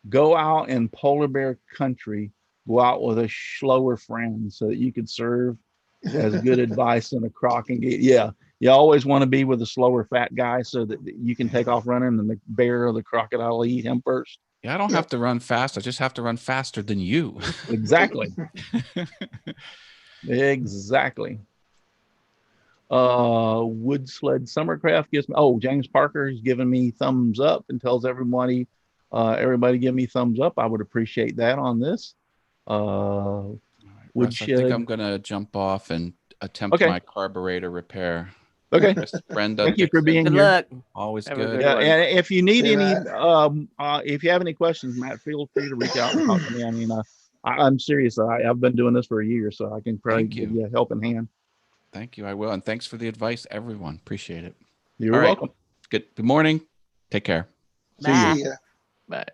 go out in polar bear country, go out with a slower friend so that you could serve as good advice in a crock and get. Yeah, you always want to be with a slower fat guy so that you can take off running and the bear or the crocodile will eat him first. Yeah, I don't have to run fast. I just have to run faster than you. Exactly. Exactly. Wood sled summercraft gives me. Oh, James Parker has given me thumbs up and tells everybody give me thumbs up. I would appreciate that on this. Russ, Woodshed. I think I'm gonna jump off and attempt Okay. my carburetor repair. Okay. Brenda, Thank you for Dixon, being Good here. luck. always Have a good. good Yeah, one. and if you need See, any, Matt. if you have any questions, Matt, feel free to reach out and talk to me. I mean, I'm serious. I've been doing this for a year, so I can probably Thank you. give you a helping hand. Thank you. I will. And thanks for the advice, everyone. Appreciate it. You're All right. welcome. Good morning. Take care. See you. Bye. See ya. Bye.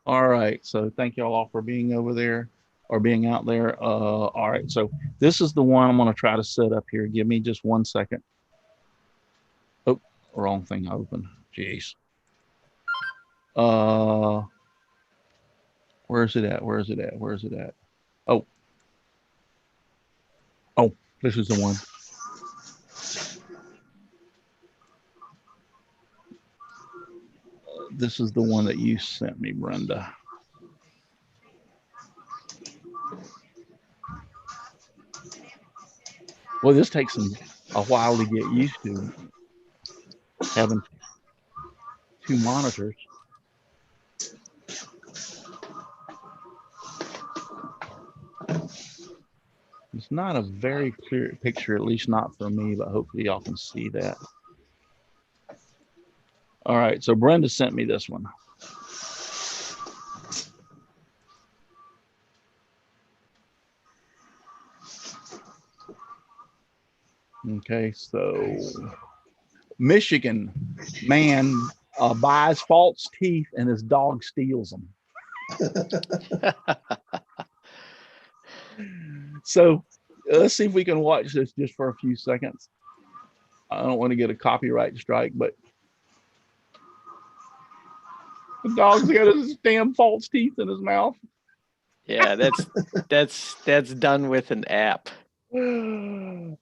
All right. So thank you all for being over there or being out there. All right. So this is the one I'm going to try to set up here. Give me just 1 second. Oh, wrong thing open. Jeez. Where's it at? Where's it at? Where's it at? Oh, this is the one. This is the one that you sent me, Brenda. Well, this takes a while to get used to having two monitors. It's not a very clear picture, at least not for me, but hopefully y'all can see that. All right, so Brenda sent me this one. Okay, so Michigan man buys false teeth and his dog steals them. So let's see if we can watch this just for a few seconds. I don't want to get a copyright strike, but the dog's got his damn false teeth in his mouth. Yeah, that's done with an app.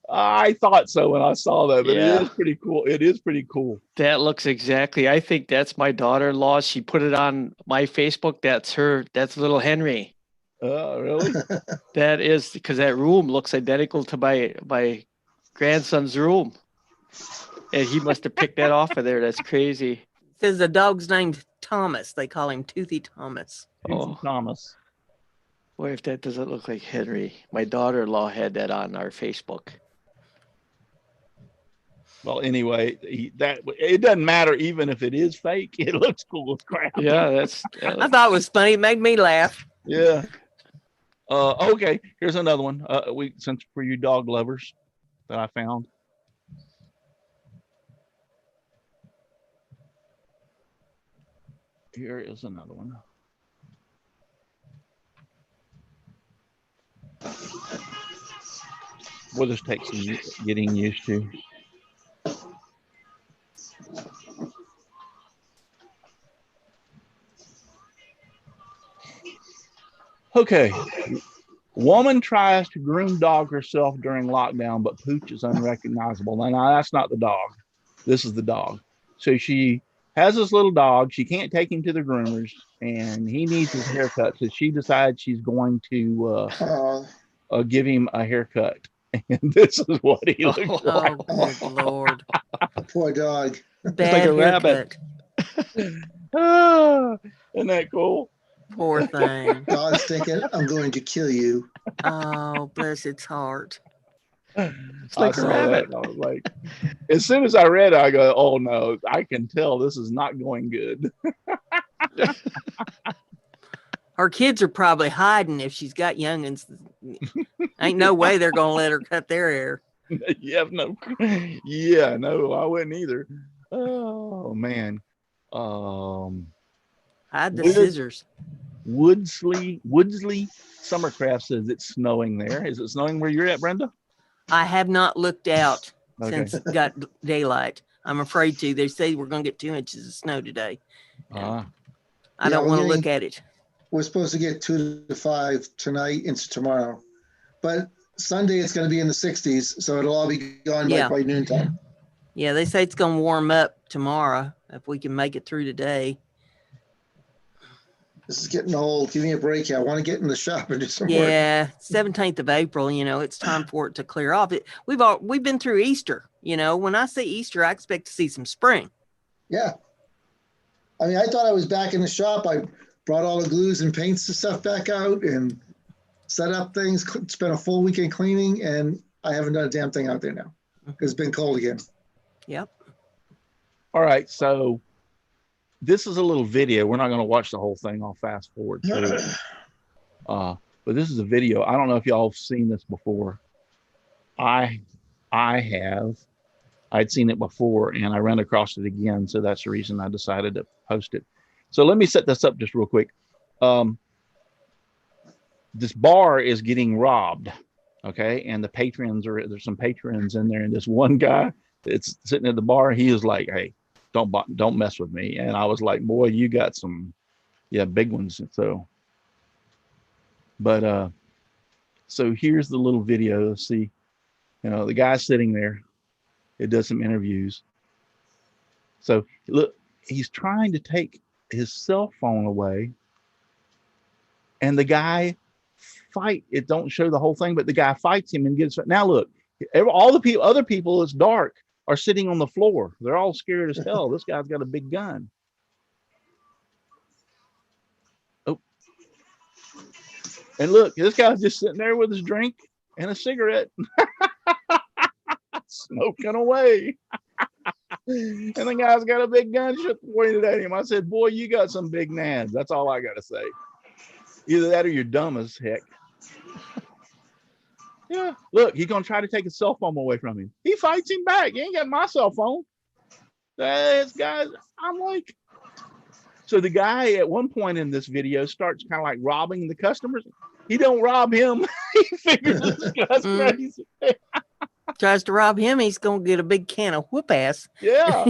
I thought so when I saw that, but Yeah. it is pretty cool. It is pretty cool. That looks exactly. I think that's my daughter-in-law. She put it on my Facebook. That's her. That's little Henry. Really? That is because that room looks identical to my grandson's room, and he must have picked that off of there. That's crazy. Says the dog's named Thomas. They call him Toothy Thomas. Oh. Thomas. Boy, if that doesn't look like Henry. My daughter-in-law had that on our Facebook. Well, anyway, it doesn't matter even if it is fake. It looks cool as crap. Yeah, I thought it was funny. It made me laugh. Yeah. Okay, here's another one. Since for you dog lovers that I found. Here is another one. We'll just take some getting used to. Okay. Woman tries to groom dog herself during lockdown, but pooch is unrecognizable. Now, that's not the dog. This is the dog. So she has this little dog. She can't take him to the groomers, and he needs his haircut. So she decides she's going to give him a haircut. And this is what he looks like. Oh, good Lord. Poor dog. Bad like a rabbit. Ah, isn't that cool? Poor thing. Dog's thinking, I'm going to kill you. Oh, bless its heart. It's like I a saw rabbit. that, and I was like, as soon as I read it, I go, oh no, I can tell this is not going good. Her kids are probably hiding if she's got youngins. Ain't no way they're gonna let her cut their hair. No, I wouldn't either. Oh man. Hide the Where- scissors. Woodsley Summercraft says it's snowing there. Is it snowing where you're at, Brenda? I have not looked out Okay. since it got daylight. I'm afraid to. They say we're gonna get 2 inches of snow today. Ah, I Yeah, don't we're want to look getting- at it. We're supposed to get 2 to 5 tonight into tomorrow. But Sunday, it's going to be in the 60s. So it'll all be gone Yeah. by noontime. Yeah, they say it's gonna warm up tomorrow if we can make it through today. This is getting old. Give me a break here. I want to get in the shop and do some work. Yeah, 17th of April, it's time for it to clear off. We've been through Easter, when I say Easter, I expect to see some spring. Yeah. I mean, I thought I was back in the shop. I brought all the glues and paints and stuff back out and set up things, spent a full weekend cleaning, and I haven't done a damn thing out there now. It's been cold again. Yep. all right. So this is a little video. We're not going to watch the whole thing. I'll fast forward to it. But this is a video. I don't know if y'all have seen this before. I have. I'd seen it before and I ran across it again. So that's the reason I decided to post it. So let me set this up just real quick. This bar is getting robbed. Okay. And there's some patrons in there. And this one guy that's sitting at the bar, he is like, hey, don't mess with me. And I was like, boy, you got some, big ones. So here's the little video. See, the guy's sitting there. It does some interviews. So look, he's trying to take his cell phone away. And the guy it don't show the whole thing, but the guy fights him and gets, now look, all the other people, it's dark, are sitting on the floor. They're all scared as hell. This guy's got a big gun. Oh. And look, this guy's just sitting there with his drink and a cigarette. Smoking away. And the guy's got a big gun pointed at him. I said, boy, you got some big nads. That's all I got to say. Either that or you're dumb as heck. Yeah, look, he's going to try to take his cell phone away from him. He fights him back. He ain't got my cell phone. This guy, I'm like, so the guy at one point in this video starts kind of like robbing the customers. He don't rob him. He figures this guy's crazy. Tries to rob him, he's gonna get a big can of whoop ass. Yeah,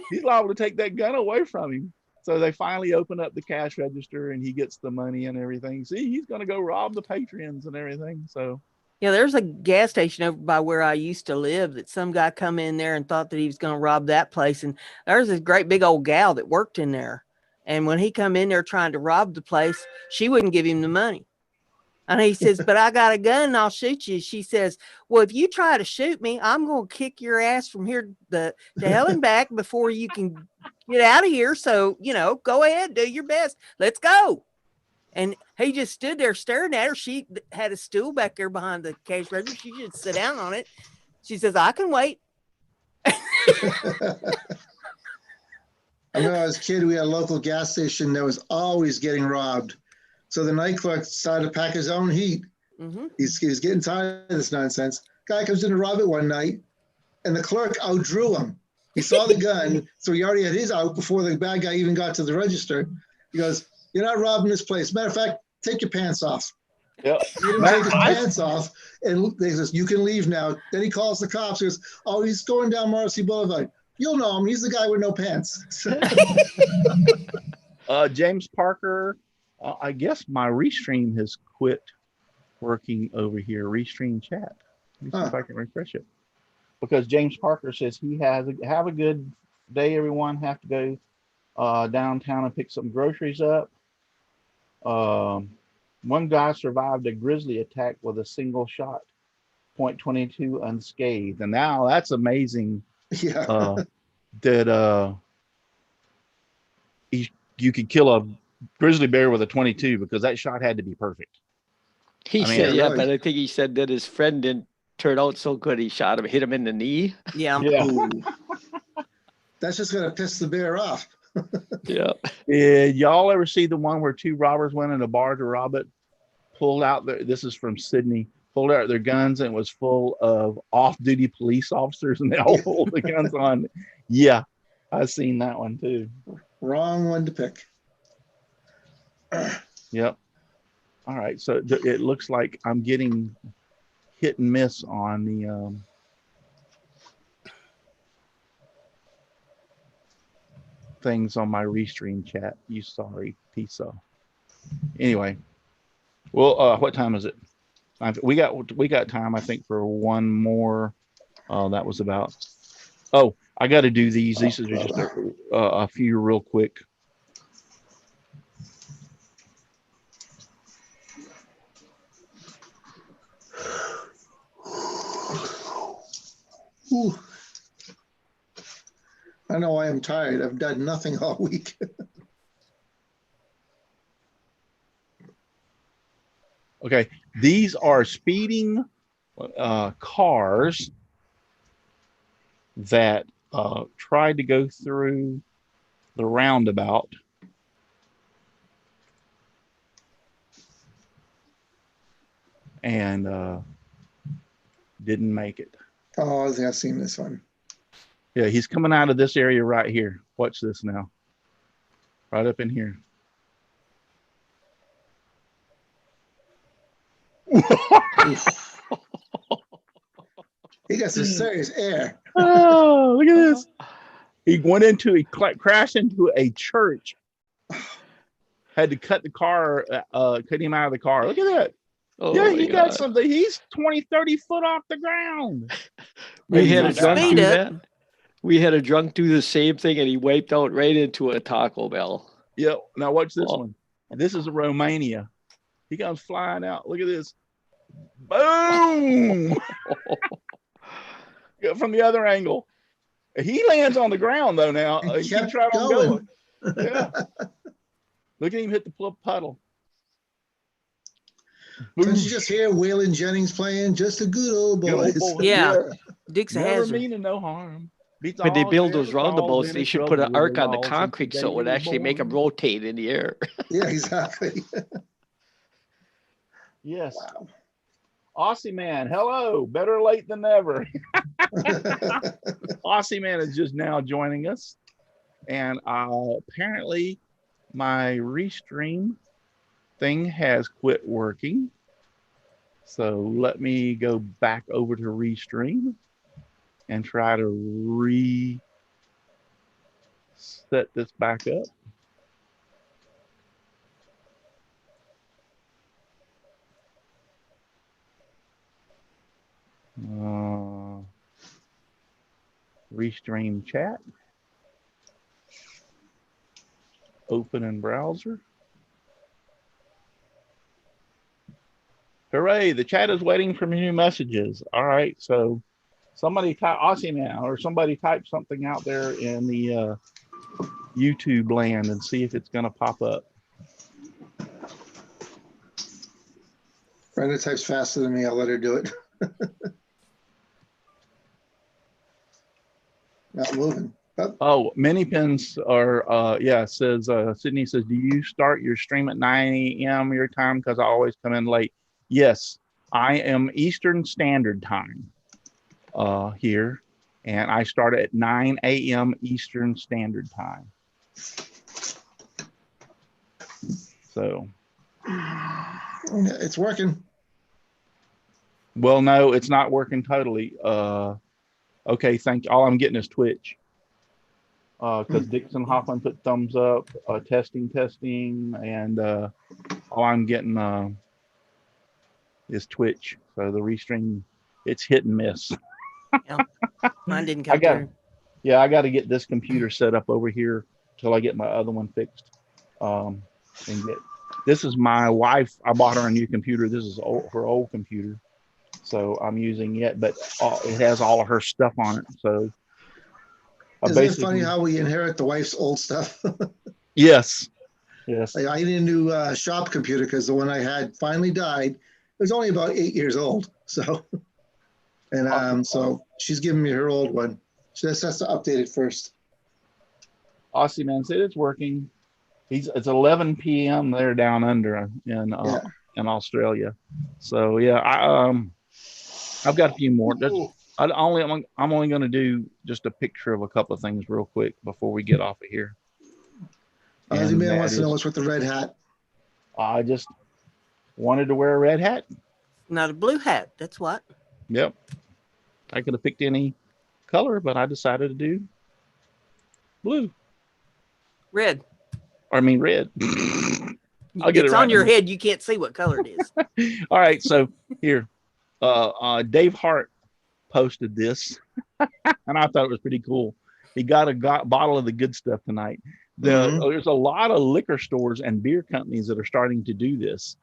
he's liable to take that gun away from him. So they finally open up the cash register and he gets the money and everything. See, he's going to go rob the patrons and everything. So Yeah, there's a gas station over by where I used to live that some guy come in there and thought that he was going to rob that place. And there's this great big old gal that worked in there. And when he come in there trying to rob the place, she wouldn't give him the money. And he says, but I got a gun and I'll shoot you. She says, well, if you try to shoot me, I'm going to kick your ass from here to hell and back before you can get out of here. So, go ahead, do your best. Let's go. And he just stood there staring at her. She had a stool back there behind the cash register. She should sit down on it. She says, I can wait. I remember I was a kid, we had a local gas station that was always getting robbed. So the night clerk decided to pack his own heat. Mm-hmm. He's getting tired of this nonsense. Guy comes in to rob it one night, and the clerk outdrew him. He saw the gun, so he already had his out before the bad guy even got to the register. He goes, you're not robbing this place. Matter of fact, take your pants off. yeah. He didn't take his pants off, and they says, you can leave now. Then he calls the cops. He goes, oh, he's going down Marcy Boulevard. You'll know him. He's the guy with no pants. James Parker, I guess my restream has quit working over here. Restream chat. Let me see if Huh. I can refresh it. Because James Parker says he has have a good day, everyone. Have to go downtown and pick some groceries up. One guy survived a grizzly attack with a single shot, .22 unscathed. And now that's amazing Yeah. that you could kill a grizzly bear with a 22 because that shot had to be perfect. He I mean, said, yeah, yeah, really. but I think he said that his friend didn't turn out so good. He shot him, hit him in the knee. Yeah. Yeah. Ooh. That's just gonna piss the bear off. Yeah. Y'all ever see the one where two robbers went in a bar to rob it, pulled out this is from Sydney, pulled out their guns and it was full of off-duty police officers and they all pulled the guns on. Yeah, I've seen that one too. Wrong one to pick. Yep. All right, so it looks like I'm getting hit and miss on the things on my restream chat. You sorry, pizza. Anyway, well, what time is it? We got time, I think, for one more. That was about. Oh, I got to do these. These are just a few real quick. Ooh. I know I am tired. I've done nothing all week. Okay, these are speeding cars that tried to go through the roundabout. And didn't make it. Oh, I think I've seen this one. Yeah, he's coming out of this area right here. Watch this now. Right up in here. He got some serious air. Oh, look at this. He crashed into a church. Had to cut the car, cut him out of the car. Look at that. Oh, Yeah, my he got God. something. He's 20, 30 foot off the ground. We had a Speed drunk do it. that. We had a drunk do the same thing, and he wiped out right into a Taco Bell. Yeah, now watch this Oh. one. This is Romania. He comes flying out. Look at this. Boom! Yeah, from the other angle. He lands on the ground, though, now. He He kept keeps right on going. going. Yeah. Look at him hit the puddle. Don't you just hear Waylon Jennings playing "Just a Good Old Good old Boys"? boy. Yeah. Dixie Never Hazard. meaning no harm. Beats When they all build the those other calls, roundabouts, in they the should put an trouble arc with on the all since concrete so it day would he was actually make them born. rotate in the air. Yeah, exactly. Yes. Wow. Aussie man, hello. Better late than never. Aussie man is just now joining us. And apparently my restream thing has quit working. So let me go back over to restream and try to reset this back up. Restream chat. Open in browser. Hooray, the chat is waiting for new messages. All right, so somebody type Aussie now, or somebody type something out there in the YouTube land and see if it's going to pop up. Brenda types faster than me. I'll let her do it. Not moving. Oh, mini pins are, yeah, says, Sydney says, do you start your stream at 9 a.m. your time? Because I always come in late. Yes, I am Eastern Standard Time here, and I start at 9 a.m. Eastern Standard Time. So. It's working. Well, no, it's not working totally. Okay, thank you. All I'm getting is Twitch. Because Dixon Hoffman put thumbs up, testing, and all I'm getting is Twitch. So the restream, it's hit and miss. Mine didn't I come got through. Yeah, I got to get this computer set up over here till I get my other one fixed. This is my wife. I bought her a new computer. This is her old computer, so I'm using it, but it has all of her stuff on it. So Isn't it funny how we inherit the wife's old stuff? Yes. Like, I need a new shop computer because the one I had finally died. It was only about 8 years old. So, and so she's giving me her old one. She just has to update it first. Aussie man said it's working. It's 11 p.m. there down under in Australia. So yeah, I've got a few more. I'm only going to do just a picture of a couple of things real quick before we get off of here. Aussie man wants to know what's with the red hat. I just wanted to wear a red hat. Not a blue hat. That's what. Yep. I could have picked any color, but I decided to do blue. Red. I mean red. I'll get it's it right on your head. You can't see what color it is. All right. So here, Dave Hart posted this, and I thought it was pretty cool. He got a bottle of the good stuff tonight. There's a lot of liquor stores and beer companies that are starting to do this.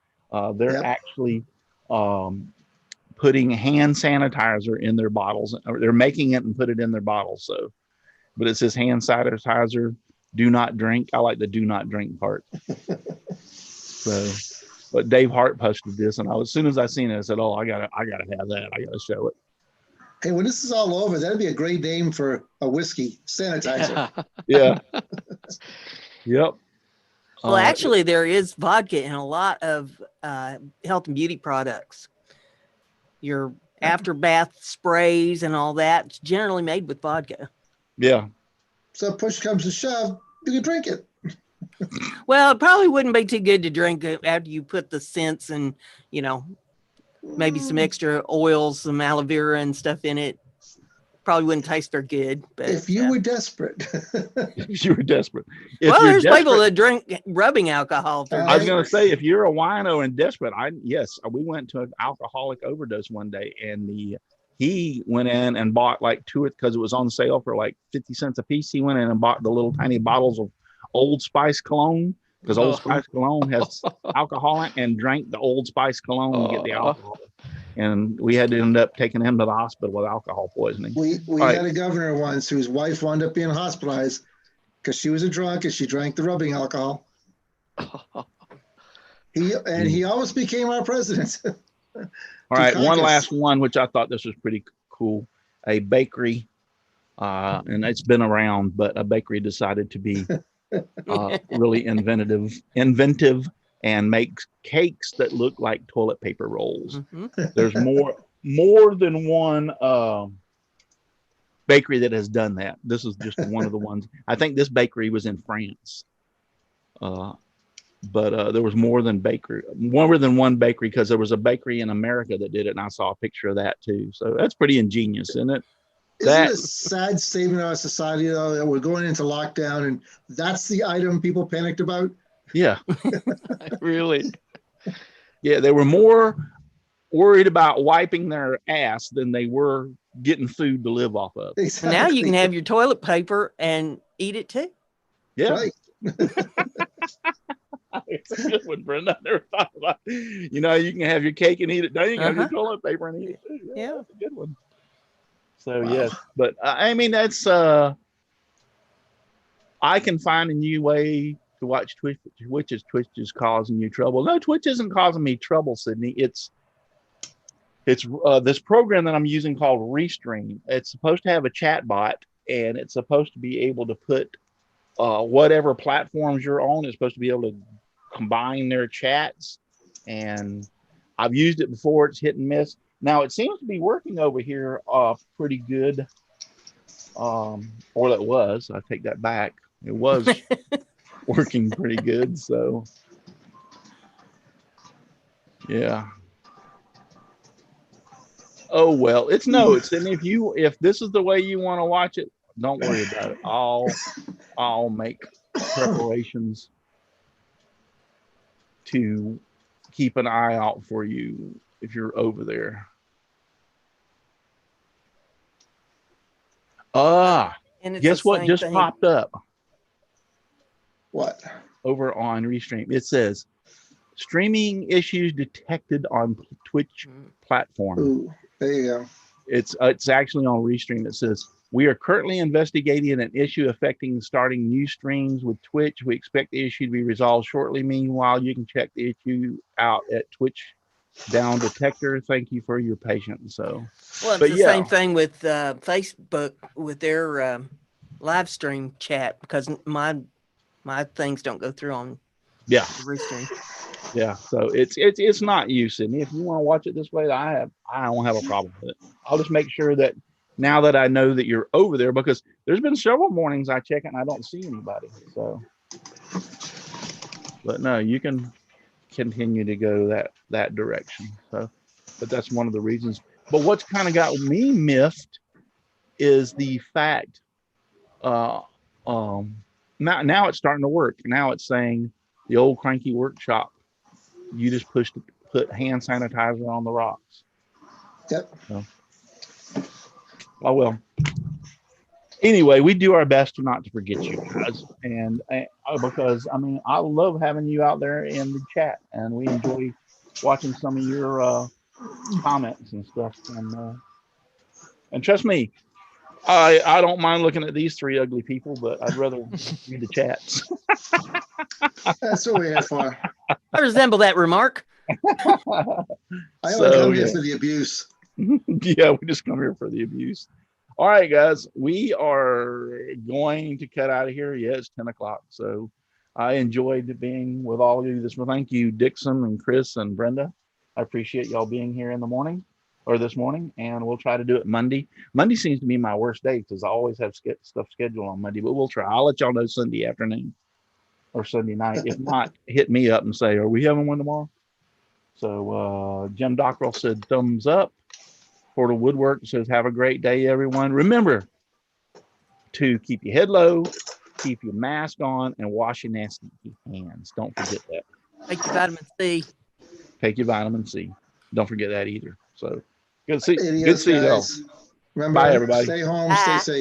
They're actually putting hand sanitizer in their bottles, or they're making it and put it in their bottles. So, but it says hand sanitizer, do not drink. I like the do not drink part. So, but Dave Hart posted this, and as soon as I seen it, I said, "Oh, I gotta have that. I gotta show it." Hey, when this is all over, that'd be a great name for a whiskey sanitizer. Yeah. Yep. Well, actually, there is vodka in a lot of health and beauty products. Your after bath sprays and all that, it's generally made with vodka. Yeah. So push comes to shove, you can drink it. Well, it probably wouldn't be too good to drink after you put the scents and, maybe some extra oils, some aloe vera and stuff in it. Probably wouldn't taste very good. But if you were desperate. If you were desperate. There's people that drink rubbing alcohol. I was going to say, if you're a wino and desperate, we went to an alcoholic overdose one day, and he went in and bought like two, because it was on sale for like 50 cents a piece. He went in and bought the little tiny bottles of Old Spice cologne, because Old Spice cologne has alcohol in it, and drank the Old Spice cologne to get the alcohol. And we had to end up taking him to the hospital with alcohol poisoning. We had a governor once whose wife wound up being hospitalized because she was a drunk and she drank the rubbing alcohol. He almost became our president. All right, one last one, which I thought this was pretty cool. A bakery, and it's been around, but a bakery decided to be really inventive, and makes cakes that look like toilet paper rolls. Mm-hmm. There's more than one bakery that has done that. This is just one of the ones. I think this bakery was in France, but there was more than one bakery, because there was a bakery in America that did it, and I saw a picture of that too. So that's pretty ingenious, isn't it? Isn't it a sad statement of our society, though, that we're going into lockdown and that's the item people panicked about? Yeah. Really? Yeah, they were more worried about wiping their ass than they were getting food to live off of. Exactly. Now you can have your toilet paper and eat it too. Yeah. Right. It's a good one, Brenda. I never thought about it. You can have your cake and eat it. Now you can have your toilet paper and eat it too. Yeah. That's a good one. So, yes. But, I mean, that's... I can find a new way to watch Twitch. Twitch is causing you trouble. No, Twitch isn't causing me trouble, Sydney. It's this program that I'm using called Restream. It's supposed to have a chat bot, and it's supposed to be able to put whatever platforms you're on. It's supposed to be able to combine their chats, and I've used it before. It's hit and miss. Now it seems to be working over here pretty good. Or it was. I take that back. It was working pretty good. So yeah. Oh well, and if this is the way you want to watch it, don't worry about it. I'll make preparations to keep an eye out for you if you're over there. And it's Guess the what same just thing. popped up What? over on Restream? It says streaming issues detected on Twitch platform. Ooh, there you go. It's actually on Restream. It says we are currently investigating an issue affecting starting new streams with Twitch. We expect the issue to be resolved shortly. Meanwhile, you can check the issue out at Twitch Down Detector. Thank you for your patience. So, Well, it's but the yeah. same thing with Facebook with their live stream chat, because my things don't go through on Yeah. the Restream. Yeah, so it's not you, Sydney. If you want to watch it this way, I don't have a problem with it. I'll just make sure that now that I know that you're over there, because there's been several mornings I check it and I don't see anybody. So, but no, you can continue to go that direction. So, but that's one of the reasons. But what's kind of got me miffed is the fact, now it's starting to work. Now it's saying the old cranky workshop. You just put hand sanitizer on the rocks. Yep. So, oh well. Anyway, we do our best to not to forget you guys, and because I mean I love having you out there in the chat, and we enjoy watching some of your comments and stuff. And trust me, I don't mind looking at these three ugly people, but I'd rather read the chats. That's what we're here for. I resemble that remark. I only come here for the abuse. Yeah, we just come here for the abuse. All right, guys, we are going to cut out of here. Yeah, it's 10 o'clock. So I enjoyed being with all of you this morning. Thank you, Dixon and Chris and Brenda. I appreciate y'all being here in the morning or this morning, and we'll try to do it Monday. Monday seems to be my worst day because I always have stuff scheduled on Monday, but we'll try. I'll let y'all know Sunday afternoon or Sunday night. If not, hit me up and say, are we having one tomorrow? So Jim Dockrell said thumbs up. Portal Woodwork says, have a great day, everyone. Remember to keep your head low, keep your mask on, and wash your nasty hands. Don't forget that. Take your vitamin C. Take your vitamin C. Don't forget that either. So good to see Idiots, you all. guys. Remember, Bye, everybody. stay home, Bye. stay safe.